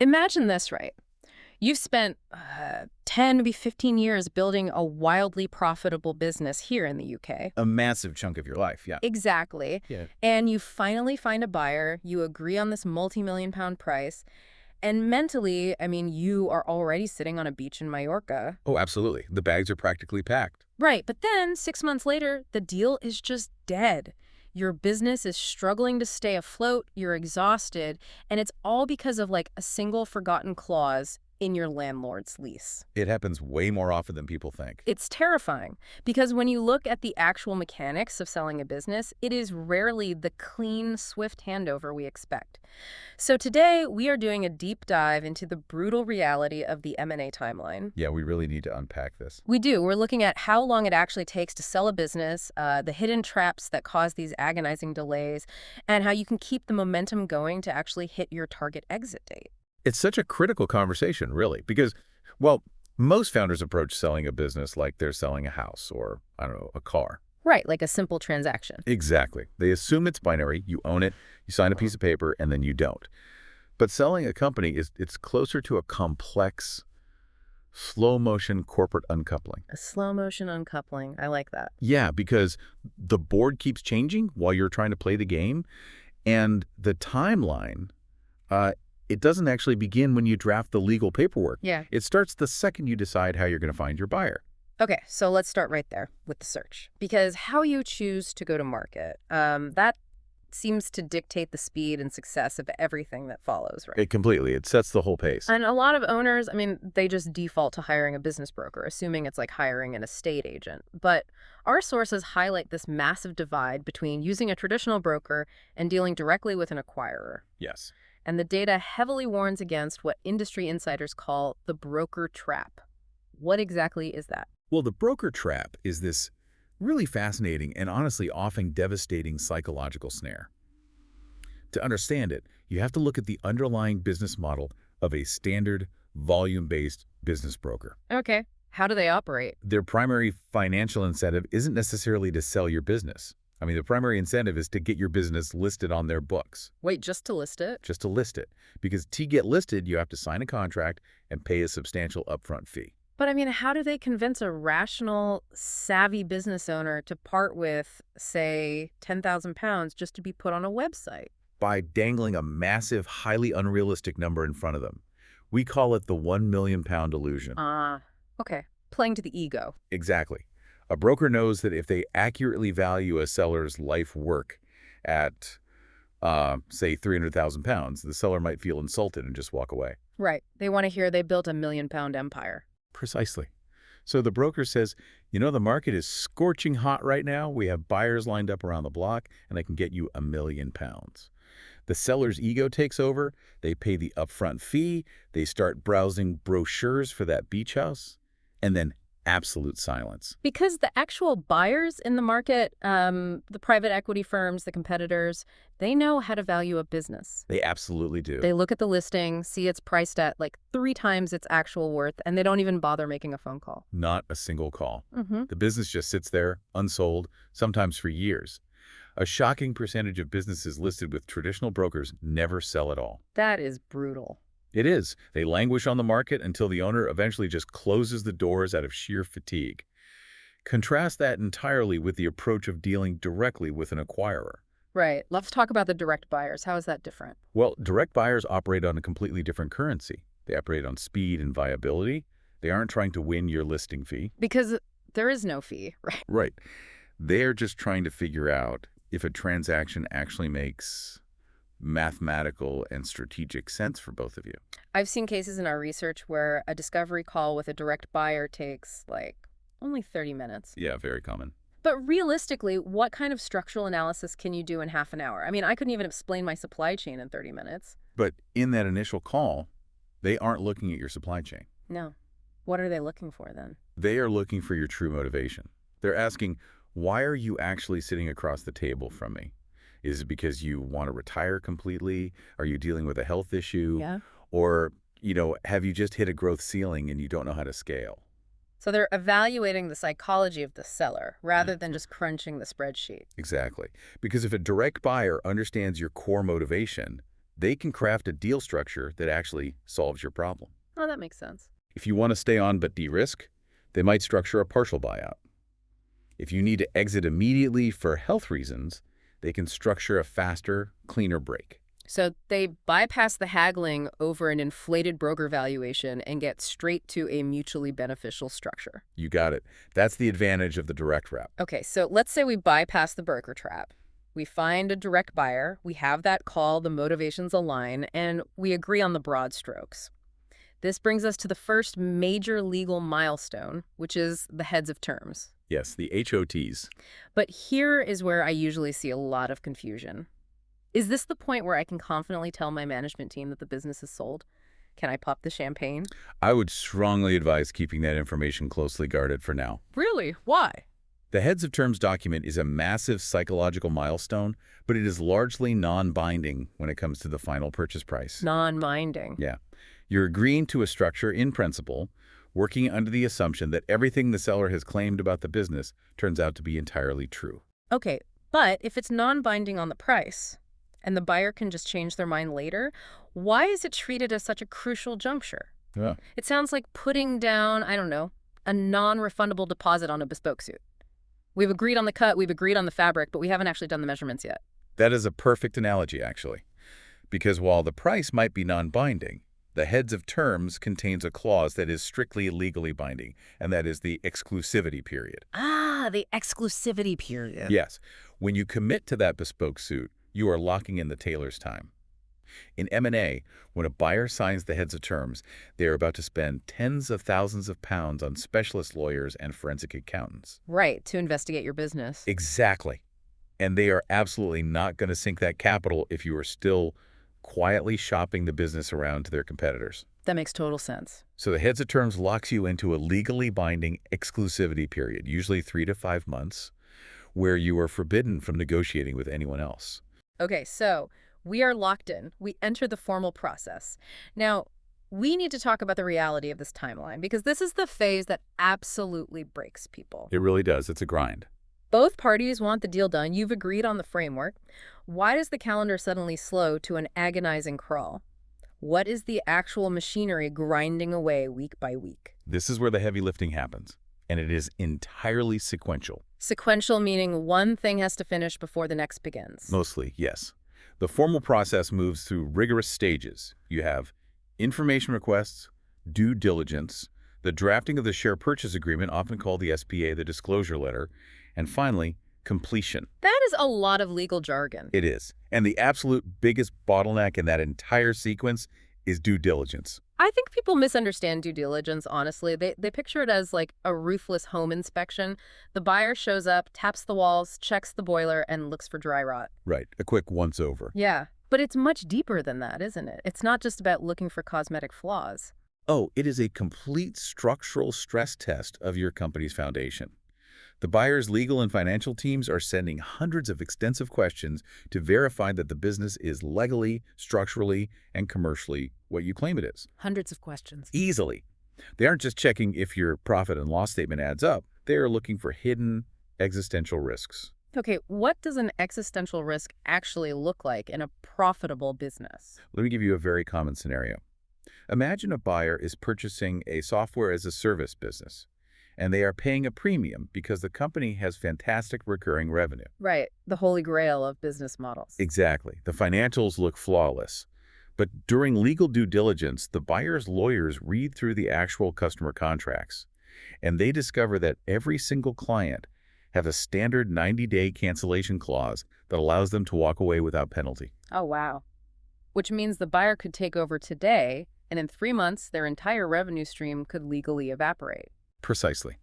Imagine this, right? You've spent 10, maybe 15 years building a wildly profitable business here in the UK. A massive chunk of your life, yeah. Exactly. Yeah. And you finally find a buyer, you agree on this multi-million-pound price, and mentally, I mean, you are already sitting on a beach in Mallorca. Oh, absolutely. The bags are practically packed. Right, but then 6 months later, the deal is just dead. Your business is struggling to stay afloat, you're exhausted, and it's all because of like a single forgotten clause in your landlord's lease. It happens way more often than people think. It's terrifying because when you look at the actual mechanics of selling a business, it is rarely the clean, swift handover we expect. So today, we are doing a deep dive into the brutal reality of the M&A timeline. Yeah, we really need to unpack this. We do. We're looking at how long it actually takes to sell a business, the hidden traps that cause these agonizing delays, and how you can keep the momentum going to actually hit your target exit date. It's such a critical conversation, really, because, well, most founders approach selling a business like they're selling a house or, I don't know, a car. Right, like a simple transaction. Exactly. They assume it's binary. You own it, you sign a piece of paper, and then you don't. But selling a company it's closer to a complex, slow-motion corporate uncoupling. A slow motion uncoupling. I like that. Yeah, because the board keeps changing while you're trying to play the game, and the timeline, it doesn't actually begin when you draft the legal paperwork. Yeah. It starts the second you decide how you're going to find your buyer. Okay, so let's start right there with the search. Because how you choose to go to market, that seems to dictate the speed and success of everything that follows, right? It sets the whole pace. And a lot of owners, I mean, they just default to hiring a business broker, assuming it's like hiring an estate agent. But our sources highlight this massive divide between using a traditional broker and dealing directly with an acquirer. Yes. And the data heavily warns against what industry insiders call the broker trap. What exactly is that? Well, the broker trap is this really fascinating and honestly often devastating psychological snare. To understand it, you have to look at the underlying business model of a standard, volume-based business broker. Okay, how do they operate? Their primary financial incentive isn't necessarily to sell your business. I mean, the primary incentive is to get your business listed on their books. Wait, just to list it? Just to list it. Because to get listed, you have to sign a contract and pay a substantial upfront fee. But I mean, how do they convince a rational, savvy business owner to part with, say, 10,000 pounds just to be put on a website? By dangling a massive, highly unrealistic number in front of them. We call it the 1 million pound illusion. Okay. Playing to the ego. Exactly. A broker knows that if they accurately value a seller's life work at, say, 300,000 pounds, the seller might feel insulted and just walk away. Right. They want to hear they built a million-pound empire. Precisely. So the broker says, you know, the market is scorching hot right now. We have buyers lined up around the block, and I can get you 1 million pounds. The seller's ego takes over. They pay the upfront fee. They start browsing brochures for that beach house. And then absolute silence. Because the actual buyers in the market, the private equity firms, the competitors, they know how to value a business. They absolutely do. They look at the listing, see it's priced at like 3 times its actual worth, and they don't even bother making a phone call. Not a single call. Mm-hmm. The business just sits there, unsold, sometimes for years. A shocking percentage of businesses listed with traditional brokers never sell at all. That is brutal. It is. They languish on the market until the owner eventually just closes the doors out of sheer fatigue. Contrast that entirely with the approach of dealing directly with an acquirer. Right. Let's talk about the direct buyers. How is that different? Well, direct buyers operate on a completely different currency. They operate on speed and viability. They aren't trying to win your listing fee. Because there is no fee, right? Right. They're just trying to figure out if a transaction actually makes mathematical and strategic sense for both of you. I've seen cases in our research where a discovery call with a direct buyer takes like only 30 minutes. Yeah, very common. But realistically, what kind of structural analysis can you do in half an hour? I mean, I couldn't even explain my supply chain in 30 minutes. But in that initial call, they aren't looking at your supply chain. No. What are they looking for then? They are looking for your true motivation. They're asking, why are you actually sitting across the table from me? Is it because you want to retire completely? Are you dealing with a health issue? Yeah. Or, have you just hit a growth ceiling and you don't know how to scale? So they're evaluating the psychology of the seller rather than just crunching the spreadsheet. Exactly. Because if a direct buyer understands your core motivation, They can craft a deal structure that actually solves your problem. Oh, that makes sense. If you want to stay on but de-risk, they might structure a partial buyout. If you need to exit immediately for health reasons, they can structure a faster, cleaner break. So they bypass the haggling over an inflated broker valuation and get straight to a mutually beneficial structure. You got it. That's the advantage of the direct route. Okay, so let's say we bypass the broker trap. We find a direct buyer, we have that call, the motivations align, and we agree on the broad strokes. This brings us to the first major legal milestone, which is the heads of terms. Yes, the HOTs. But here is where I usually see a lot of confusion. Is this the point where I can confidently tell my management team that the business is sold? Can I pop the champagne? I would strongly advise keeping that information closely guarded for now. Really? Why? The heads of terms document is a massive psychological milestone, but it is largely non-binding when it comes to the final purchase price. Non-binding. Yeah. You're agreeing to a structure in principle, working under the assumption that everything the seller has claimed about the business turns out to be entirely true. Okay, but if it's non-binding on the price, and the buyer can just change their mind later, why is it treated as such a crucial juncture? Yeah. It sounds like putting down, I don't know, a non-refundable deposit on a bespoke suit. We've agreed on the cut, we've agreed on the fabric, but we haven't actually done the measurements yet. That is a perfect analogy, actually. Because while the price might be non-binding, the heads of terms contains a clause that is strictly legally binding, and that is the exclusivity period. Ah, the exclusivity period. Yes. When you commit to that bespoke suit, you are locking in the tailor's time. In M&A, when a buyer signs the heads of terms, they are about to spend tens of thousands of pounds on specialist lawyers and forensic accountants. Right, to investigate your business. Exactly. And they are absolutely not going to sink that capital if you are still quietly shopping the business around to their competitors. That makes total sense. So the heads of terms locks you into a legally binding exclusivity period, usually 3 to 5 months, where you are forbidden from negotiating with anyone else. Okay, so we are locked in. We enter the formal process. Now, we need to talk about the reality of this timeline because this is the phase that absolutely breaks people. It really does. It's a grind. Both parties want the deal done. You've agreed on the framework. Why does the calendar suddenly slow to an agonizing crawl? What is the actual machinery grinding away week by week? This is where the heavy lifting happens, and it is entirely sequential. Sequential meaning one thing has to finish before the next begins. Mostly, yes. The formal process moves through rigorous stages. You have information requests, due diligence, the drafting of the share purchase agreement, often called the SPA, the disclosure letter, and finally, completion. That is a lot of legal jargon. It is. And the absolute biggest bottleneck in that entire sequence is due diligence. I think people misunderstand due diligence, honestly. They picture it as like a ruthless home inspection. The buyer shows up, taps the walls, checks the boiler, and looks for dry rot. Right. A quick once-over. Yeah, but it's much deeper than that, isn't it? It's not just about looking for cosmetic flaws. Oh, it is a complete structural stress test of your company's foundation. The buyer's legal and financial teams are sending hundreds of extensive questions to verify that the business is legally, structurally, and commercially what you claim it is. Hundreds of questions. Easily. They aren't just checking if your profit and loss statement adds up. They are looking for hidden existential risks. Okay, what does an existential risk actually look like in a profitable business? Let me give you a very common scenario. Imagine a buyer is purchasing a software-as-a-service business, and they are paying a premium because the company has fantastic recurring revenue. Right, the holy grail of business models. Exactly. The financials look flawless. But during legal due diligence, the buyer's lawyers read through the actual customer contracts, and they discover that every single client has a standard 90-day cancellation clause that allows them to walk away without penalty. Oh, wow. Which means the buyer could take over today, and in 3 months, their entire revenue stream could legally evaporate. Precisely.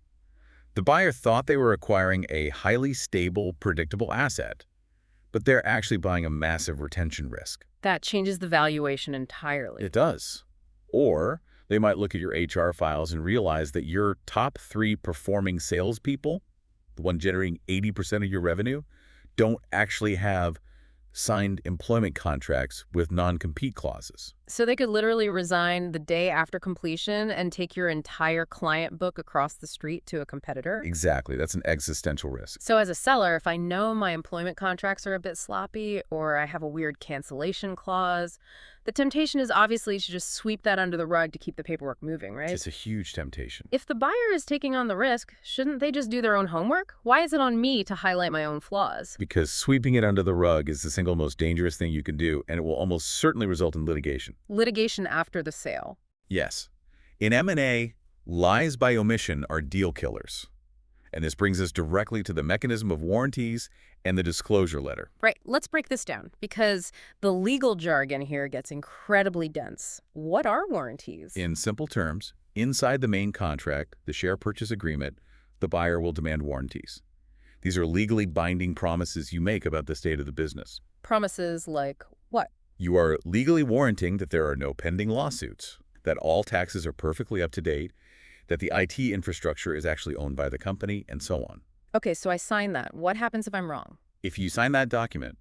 The buyer thought they were acquiring a highly stable, predictable asset, but they're actually buying a massive retention risk. That changes the valuation entirely. It does. Or they might look at your HR files and realize that your top 3 performing salespeople, the one generating 80% of your revenue, don't actually have signed employment contracts with non-compete clauses. So they could literally resign the day after completion and take your entire client book across the street to a competitor? Exactly. That's an existential risk. So as a seller, if I know my employment contracts are a bit sloppy or I have a weird cancellation clause, the temptation is obviously to just sweep that under the rug to keep the paperwork moving, right? It's a huge temptation. If the buyer is taking on the risk, shouldn't they just do their own homework? Why is it on me to highlight my own flaws? Because sweeping it under the rug is the single most dangerous thing you can do, and it will almost certainly result in litigation. Litigation after the sale. Yes. In M&A, lies by omission are deal killers. And this brings us directly to the mechanism of warranties and the disclosure letter. Right, let's break this down because the legal jargon here gets incredibly dense. What are warranties? In simple terms, inside the main contract, the share purchase agreement, the buyer will demand warranties. These are legally binding promises you make about the state of the business. Promises like what? You are legally warranting that there are no pending lawsuits, that all taxes are perfectly up to date, that the IT infrastructure is actually owned by the company, and so on. Okay, so I sign that. What happens if I'm wrong? If you sign that document,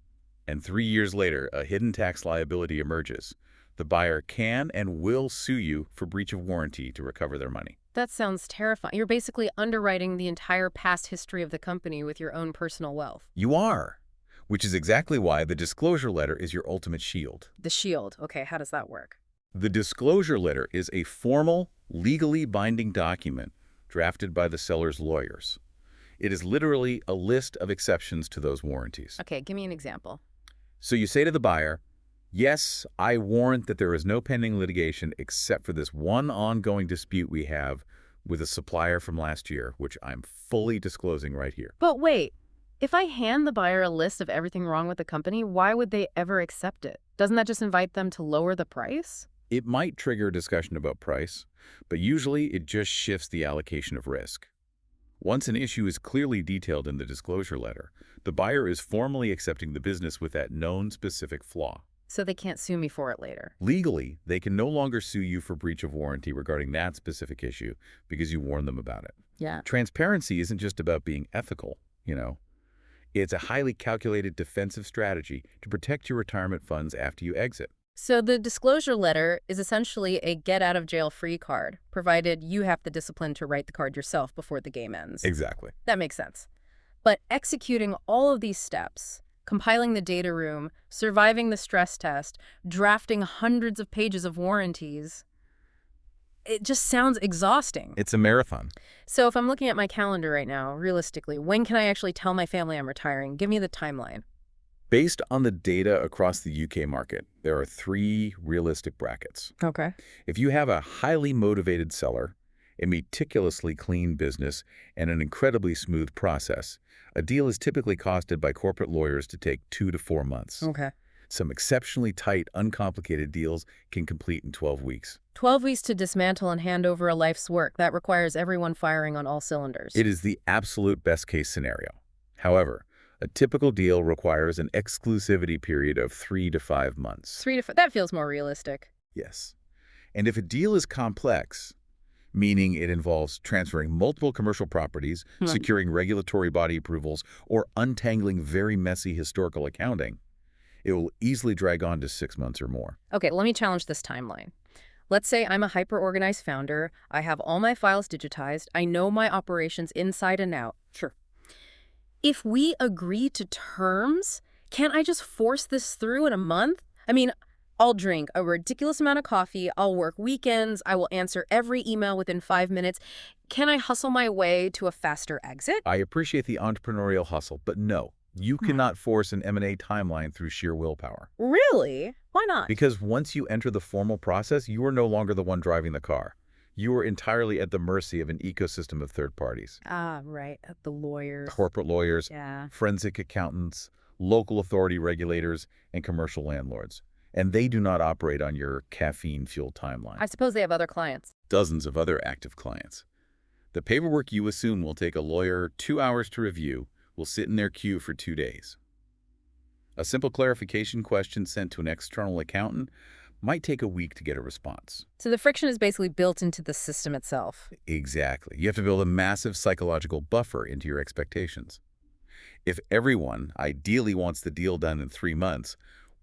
and 3 years later a hidden tax liability emerges, the buyer can and will sue you for breach of warranty to recover their money. That sounds terrifying. You're basically underwriting the entire past history of the company with your own personal wealth. You are, which is exactly why the disclosure letter is your ultimate shield. The shield. Okay, how does that work? The disclosure letter is a formal, legally binding document drafted by the seller's lawyers. It is literally a list of exceptions to those warranties. Okay, give me an example. So you say to the buyer, yes, I warrant that there is no pending litigation except for this one ongoing dispute we have with a supplier from last year, which I'm fully disclosing right here. But wait, if I hand the buyer a list of everything wrong with the company, why would they ever accept it? Doesn't that just invite them to lower the price? It might trigger a discussion about price, but usually it just shifts the allocation of risk. Once an issue is clearly detailed in the disclosure letter, the buyer is formally accepting the business with that known specific flaw. So they can't sue me for it later. Legally, they can no longer sue you for breach of warranty regarding that specific issue because you warned them about it. Yeah. Transparency isn't just about being ethical, It's a highly calculated defensive strategy to protect your retirement funds after you exit. So the disclosure letter is essentially a get-out-of-jail-free card, provided you have the discipline to write the card yourself before the game ends. Exactly. That makes sense. But executing all of these steps, compiling the data room, surviving the stress test, drafting hundreds of pages of warranties, it just sounds exhausting. It's a marathon. So if I'm looking at my calendar right now, realistically, when can I actually tell my family I'm retiring? Give me the timeline. Based on the data across the UK market, there are 3 realistic brackets. Okay. If you have a highly motivated seller, a meticulously clean business, and an incredibly smooth process, a deal is typically costed by corporate lawyers to take 2 to 4 months. Okay. Some exceptionally tight, uncomplicated deals can complete in 12 weeks. 12 weeks to dismantle and hand over a life's work. That requires everyone firing on all cylinders. It is the absolute best-case scenario. However, a typical deal requires an exclusivity period of 3 to 5 months. That feels more realistic. Yes. And if a deal is complex, meaning it involves transferring multiple commercial properties, securing regulatory body approvals, or untangling very messy historical accounting, it will easily drag on to 6 months or more. Okay, let me challenge this timeline. Let's say I'm a hyper-organized founder. I have all my files digitized. I know my operations inside and out. Sure. If we agree to terms, can't I just force this through in a month? I mean, I'll drink a ridiculous amount of coffee. I'll work weekends. I will answer every email within 5 minutes. Can I hustle my way to a faster exit? I appreciate the entrepreneurial hustle, but no, you cannot force an M&A timeline through sheer willpower. Really? Why not? Because once you enter the formal process, you are no longer the one driving the car. You are entirely at the mercy of an ecosystem of third parties. Ah, right. The lawyers. Corporate lawyers, Yeah. forensic accountants, local authority regulators, and commercial landlords. And they do not operate on your caffeine-fueled timeline. I suppose they have other clients. Dozens of other active clients. The paperwork you assume will take a lawyer 2 hours to review will sit in their queue for 2 days. A simple clarification question sent to an external accountant might take a week to get a response. So the friction is basically built into the system itself. Exactly. You have to build a massive psychological buffer into your expectations. If everyone ideally wants the deal done in 3 months,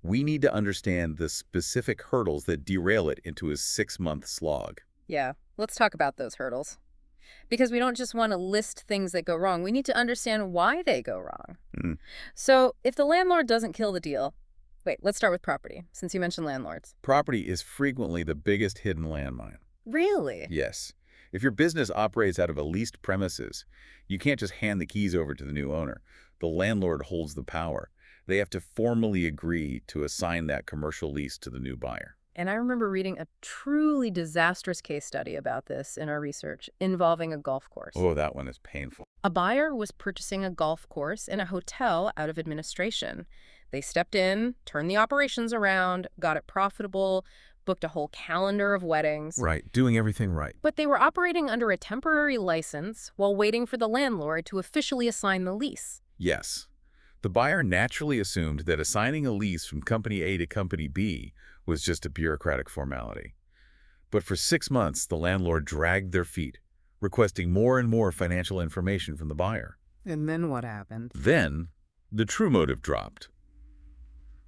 We need to understand the specific hurdles that derail it into a 6-month slog. Yeah, let's talk about those hurdles. Because we don't just want to list things that go wrong, we need to understand why they go wrong. Mm. So, if the landlord doesn't kill the deal, wait, let's start with property, since you mentioned landlords. Property is frequently the biggest hidden landmine. Really? Yes. If your business operates out of a leased premises, you can't just hand the keys over to the new owner. The landlord holds the power. They have to formally agree to assign that commercial lease to the new buyer. And I remember reading a truly disastrous case study about this in our research involving a golf course. Oh, that one is painful. A buyer was purchasing a golf course in a hotel out of administration. They stepped in, turned the operations around, got it profitable, booked a whole calendar of weddings. Right, doing everything right. But they were operating under a temporary license while waiting for the landlord to officially assign the lease. Yes. The buyer naturally assumed that assigning a lease from Company A to Company B was just a bureaucratic formality. But for 6 months, the landlord dragged their feet, requesting more and more financial information from the buyer. And then what happened? Then, the true motive dropped.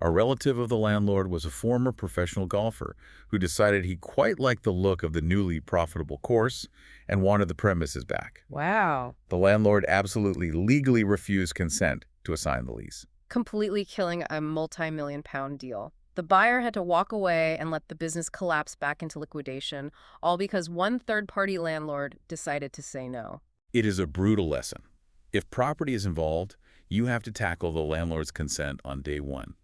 A relative of the landlord was a former professional golfer who decided he quite liked the look of the newly profitable course and wanted the premises back. Wow. The landlord absolutely legally refused consent to assign the lease. Completely killing a multi-million-pound deal. The buyer had to walk away and let the business collapse back into liquidation, all because one third-party landlord decided to say no. It is a brutal lesson. If property is involved, you have to tackle the landlord's consent on day one.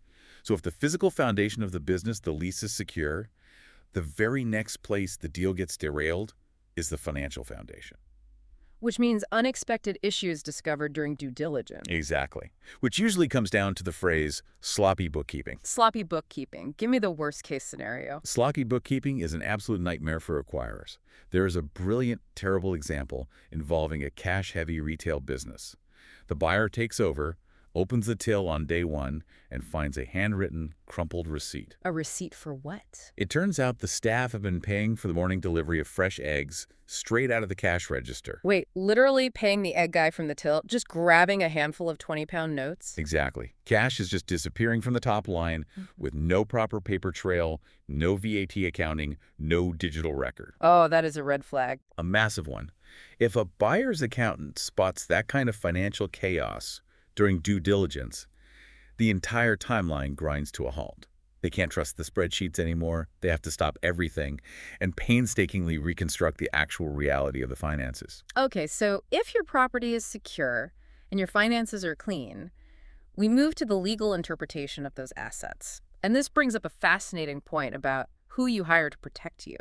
So if the physical foundation of the business, the lease, is secure, the very next place the deal gets derailed is the financial foundation. Which means unexpected issues discovered during due diligence. Exactly. Which usually comes down to the phrase sloppy bookkeeping. Sloppy bookkeeping. Give me the worst-case scenario. Sloppy bookkeeping is an absolute nightmare for acquirers. There is a brilliant, terrible example involving a cash-heavy retail business. The buyer takes over, opens the till on day one, and finds a handwritten, crumpled receipt. A receipt for what? It turns out the staff have been paying for the morning delivery of fresh eggs straight out of the cash register. Wait, literally paying the egg guy from the till, just grabbing a handful of 20-pound notes? Exactly. Cash is just disappearing from the top line with no proper paper trail, no VAT accounting, no digital record. Oh, that is a red flag. A massive one. If a buyer's accountant spots that kind of financial chaos during due diligence, the entire timeline grinds to a halt. They can't trust the spreadsheets anymore. They have to stop everything and painstakingly reconstruct the actual reality of the finances. Okay, so if your property is secure and your finances are clean, we move to the legal interpretation of those assets. And this brings up a fascinating point about who you hire to protect you.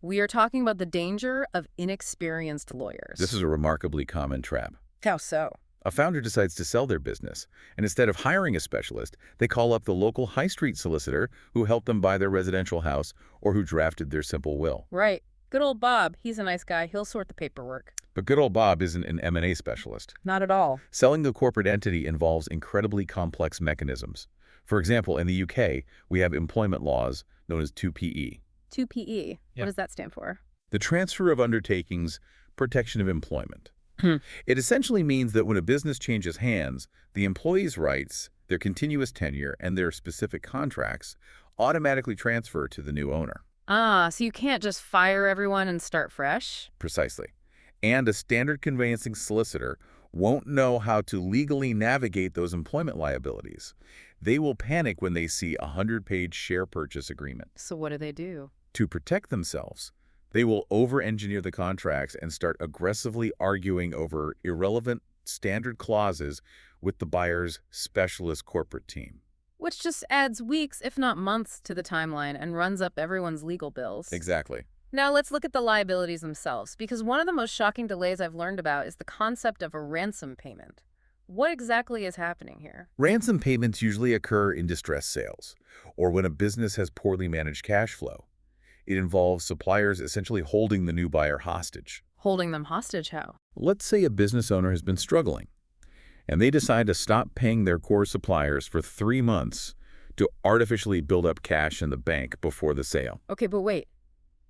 We are talking about the danger of inexperienced lawyers. This is a remarkably common trap. How so? A founder decides to sell their business, and instead of hiring a specialist, they call up the local high street solicitor who helped them buy their residential house or who drafted their simple will. Right. Good old Bob. He's a nice guy. He'll sort the paperwork. But good old Bob isn't an M&A specialist. Not at all. Selling a corporate entity involves incredibly complex mechanisms. For example, in the UK, we have employment laws known as 2PE. 2PE. Yeah. What does that stand for? The Transfer of Undertakings, Protection of Employment. It essentially means that when a business changes hands, the employee's rights, their continuous tenure, and their specific contracts automatically transfer to the new owner. Ah, so you can't just fire everyone and start fresh? Precisely. And a standard conveyancing solicitor won't know how to legally navigate those employment liabilities. They will panic when they see a 100-page share purchase agreement. So what do? To protect themselves, they will over-engineer the contracts and start aggressively arguing over irrelevant standard clauses with the buyer's specialist corporate team. Which just adds weeks, if not months, to the timeline and runs up everyone's legal bills. Exactly. Now let's look at the liabilities themselves, because one of the most shocking delays I've learned about is the concept of a ransom payment. What exactly is happening here? Ransom payments usually occur in distressed sales, or when a business has poorly managed cash flow. It involves suppliers essentially holding the new buyer hostage. Holding them hostage how? Let's say a business owner has been struggling, and they decide to stop paying their core suppliers for 3 months to artificially build up cash in the bank before the sale. Okay, but wait.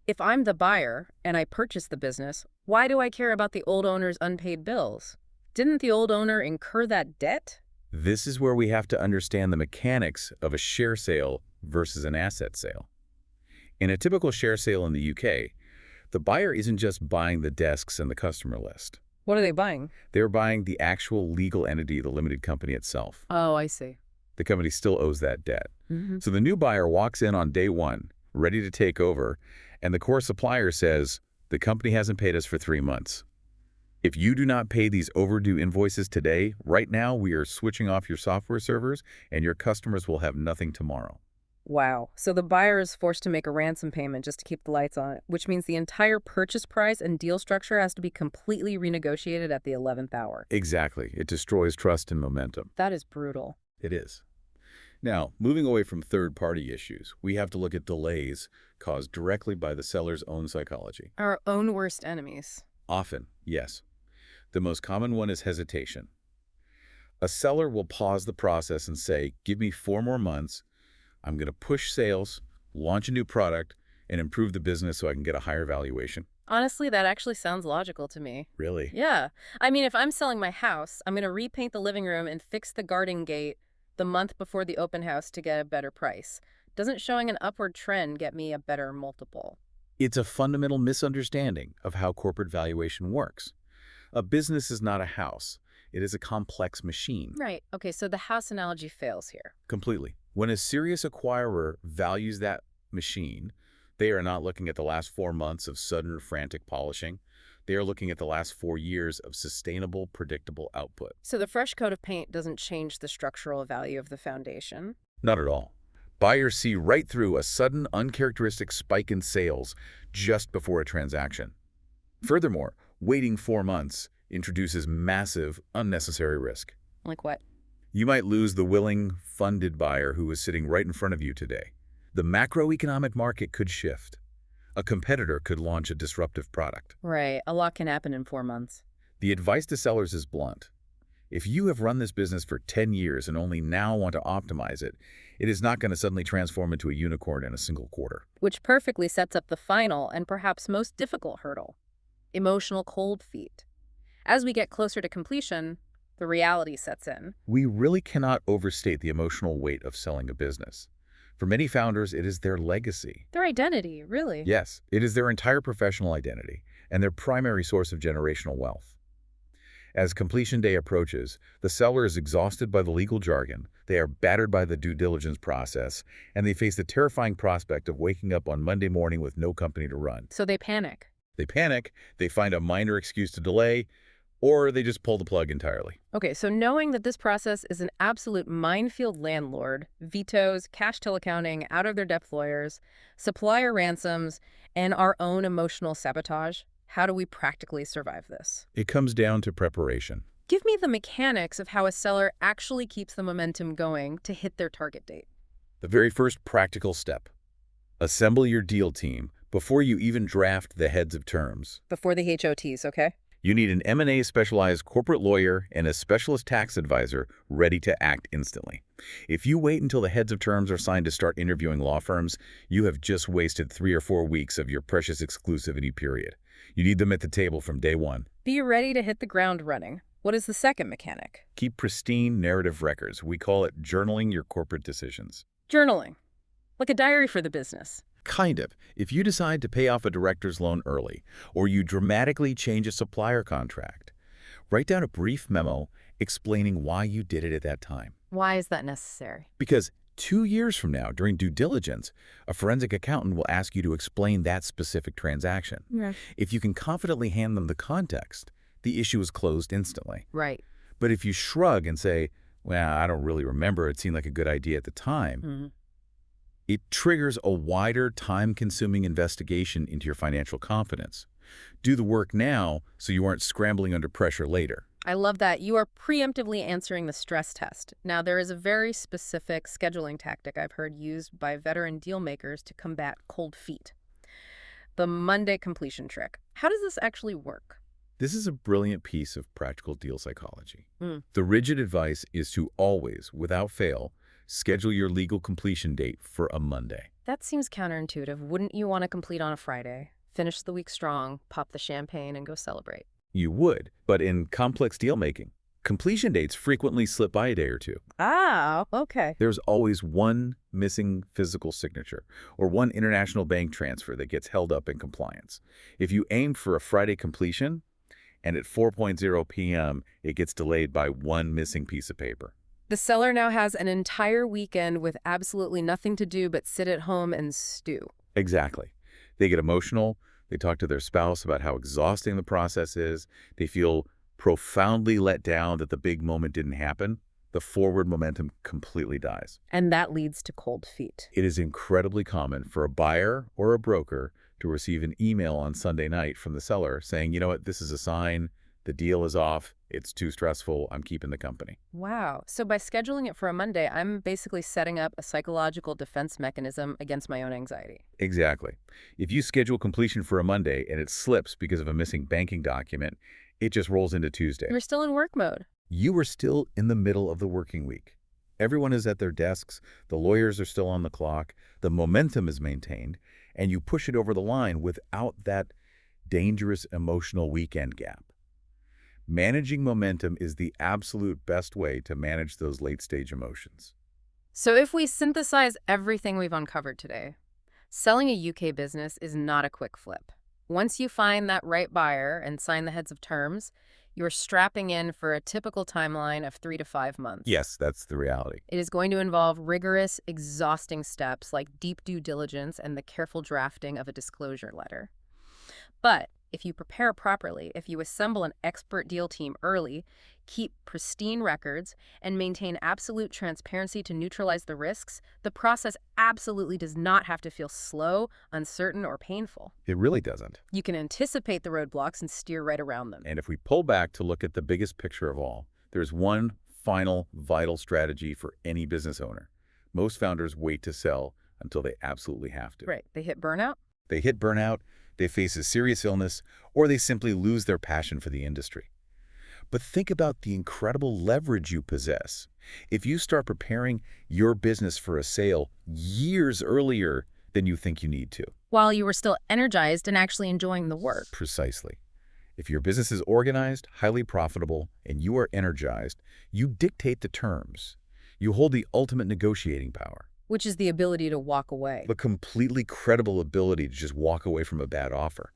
If I'm the buyer and I purchase the business, why do I care about the old owner's unpaid bills? Didn't the old owner incur that debt? This is where we have to understand the mechanics of a share sale versus an asset sale. In a typical share sale in the UK, the buyer isn't just buying the desks and the customer list. What are they buying? They're buying the actual legal entity, the limited company itself. Oh, I see. The company still owes that debt. Hmm. So the new buyer walks in on day one, ready to take over, and the core supplier says, the company hasn't paid us for 3 months. If you do not pay these overdue invoices today, right now we are switching off your software servers and your customers will have nothing tomorrow. Wow. So the buyer is forced to make a ransom payment just to keep the lights on, which means the entire purchase price and deal structure has to be completely renegotiated at the 11th hour. Exactly. It destroys trust and momentum. That is brutal. It is. Now, moving away from third-party issues, we have to look at delays caused directly by the seller's own psychology. Our own worst enemies. Often, yes. The most common one is hesitation. A seller will pause the process and say, give me 4 more months. I'm going to push sales, launch a new product, and improve the business so I can get a higher valuation. Honestly, that actually sounds logical to me. Really? Yeah. I mean, if I'm selling my house, I'm going to repaint the living room and fix the garden gate the month before the open house to get a better price. Doesn't showing an upward trend get me a better multiple? It's a fundamental misunderstanding of how corporate valuation works. A business is not a house. It is a complex machine. Right. Okay, so the house analogy fails here. Completely. When a serious acquirer values that machine, they are not looking at the last 4 months of sudden frantic polishing. They are looking at the last 4 years of sustainable, predictable output. So the fresh coat of paint doesn't change the structural value of the foundation? Not at all. Buyers see right through a sudden, uncharacteristic spike in sales just before a transaction. Furthermore, waiting 4 months introduces massive, unnecessary risk. Like what? You might lose the willing, funded buyer who is sitting right in front of you today. The macroeconomic market could shift. A competitor could launch a disruptive product. Right. A lot can happen in 4 months. The advice to sellers is blunt. If you have run this business for 10 years and only now want to optimize it, it is not going to suddenly transform into a unicorn in a single quarter. Which perfectly sets up the final and perhaps most difficult hurdle: emotional cold feet. As we get closer to completion, the reality sets in. We really cannot overstate the emotional weight of selling a business. For many founders, it is their legacy. Their identity, really. Yes, it is their entire professional identity and their primary source of generational wealth. As completion day approaches, the seller is exhausted by the legal jargon, they are battered by the due diligence process, and they face the terrifying prospect of waking up on Monday morning with no company to run. So they panic. They panic, they find a minor excuse to delay, or they just pull the plug entirely. Okay, so knowing that this process is an absolute minefield, landlord, vetoes, cash till accounting, out-of-their-depth lawyers, supplier ransoms, and our own emotional sabotage, how do we practically survive this? It comes down to preparation. Give me the mechanics of how a seller actually keeps the momentum going to hit their target date. The very first practical step: assemble your deal team before you even draft the heads of terms. Before the HOTs, okay? You need an M&A specialized corporate lawyer and a specialist tax advisor ready to act instantly. If you wait until the heads of terms are signed to start interviewing law firms, you have just wasted 3 or 4 weeks of your precious exclusivity period. You need them at the table from day one. Be ready to hit the ground running. What is the second mechanic? Keep pristine narrative records. We call it journaling your corporate decisions. Journaling. Like a diary for the business. Kind of. If you decide to pay off a director's loan early, or you dramatically change a supplier contract, write down a brief memo explaining why you did it at that time. Why is that necessary? Because 2 years from now, during due diligence, a forensic accountant will ask you to explain that specific transaction. Yeah. If you can confidently hand them the context, the issue is closed instantly. Right. But if you shrug and say, well, I don't really remember, it seemed like a good idea at the time, it triggers a wider, time-consuming investigation into your financial confidence. Do the work now so you aren't scrambling under pressure later. I love that. You are preemptively answering the stress test. Now, there is a very specific scheduling tactic I've heard used by veteran deal makers to combat cold feet: the Monday completion trick. How does this actually work? This is a brilliant piece of practical deal psychology. Mm. The rigid advice is to always, without fail, schedule your legal completion date for a Monday. That seems counterintuitive. Wouldn't you want to complete on a Friday, finish the week strong, pop the champagne, and go celebrate? You would, but in complex deal making, Completion dates frequently slip by a day or two. Ah, okay. There's always one missing physical signature or one international bank transfer that gets held up in compliance. If you aim for a Friday completion and at 4:00 p.m. it gets delayed by one missing piece of paper. The seller now has an entire weekend with absolutely nothing to do but sit at home and stew. Exactly. They get emotional. They talk to their spouse about how exhausting the process is. They feel profoundly let down that the big moment didn't happen. The forward momentum completely dies. And that leads to cold feet. It is incredibly common for a buyer or a broker to receive an email on Sunday night from the seller saying, you know what, this is a sign, the deal is off, it's too stressful, I'm keeping the company. Wow. So by scheduling it for a Monday, I'm basically setting up a psychological defense mechanism against my own anxiety. Exactly. If you schedule completion for a Monday and it slips because of a missing banking document, it just rolls into Tuesday. You're still in work mode. You are still in the middle of the working week. Everyone is at their desks, the lawyers are still on the clock, the momentum is maintained, and you push it over the line without that dangerous emotional weekend gap. Managing momentum is the absolute best way to manage those late-stage emotions. So if we synthesize everything we've uncovered today, selling a UK business is not a quick flip. Once you find that right buyer and sign the heads of terms, you're strapping in for a typical timeline of 3 to 5 months. Yes, that's the reality. It is going to involve rigorous, exhausting steps like deep due diligence and the careful drafting of a disclosure letter. But if you prepare properly, if you assemble an expert deal team early, keep pristine records, and maintain absolute transparency to neutralize the risks, the process absolutely does not have to feel slow, uncertain, or painful. It really doesn't. You can anticipate the roadblocks and steer right around them. And if we pull back to look at the biggest picture of all, there's one final vital strategy for any business owner. Most founders wait to sell until they absolutely have to. Right. They hit burnout? They hit burnout, they face a serious illness, or they simply lose their passion for the industry. But think about the incredible leverage you possess. If you start preparing your business for a sale years earlier than you think you need to. While you were still energized and actually enjoying the work. Precisely. If your business is organized, highly profitable, and you are energized, you dictate the terms. You hold the ultimate negotiating power. Which is the ability to walk away. The completely credible ability to just walk away from a bad offer.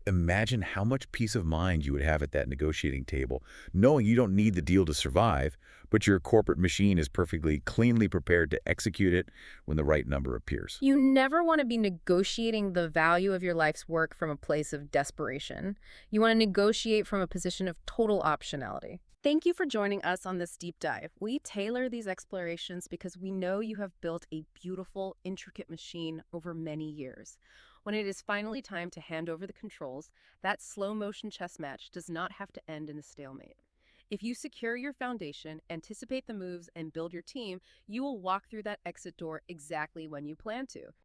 Imagine how much peace of mind you would have at that negotiating table, knowing you don't need the deal to survive, but your corporate machine is perfectly cleanly prepared to execute it when the right number appears. You never want to be negotiating the value of your life's work from a place of desperation. You want to negotiate from a position of total optionality. Thank you for joining us on this deep dive. We tailor these explorations because we know you have built a beautiful, intricate machine over many years. When it is finally time to hand over the controls, that slow-motion chess match does not have to end in a stalemate. If you secure your foundation, anticipate the moves, and build your team, you will walk through that exit door exactly when you plan to.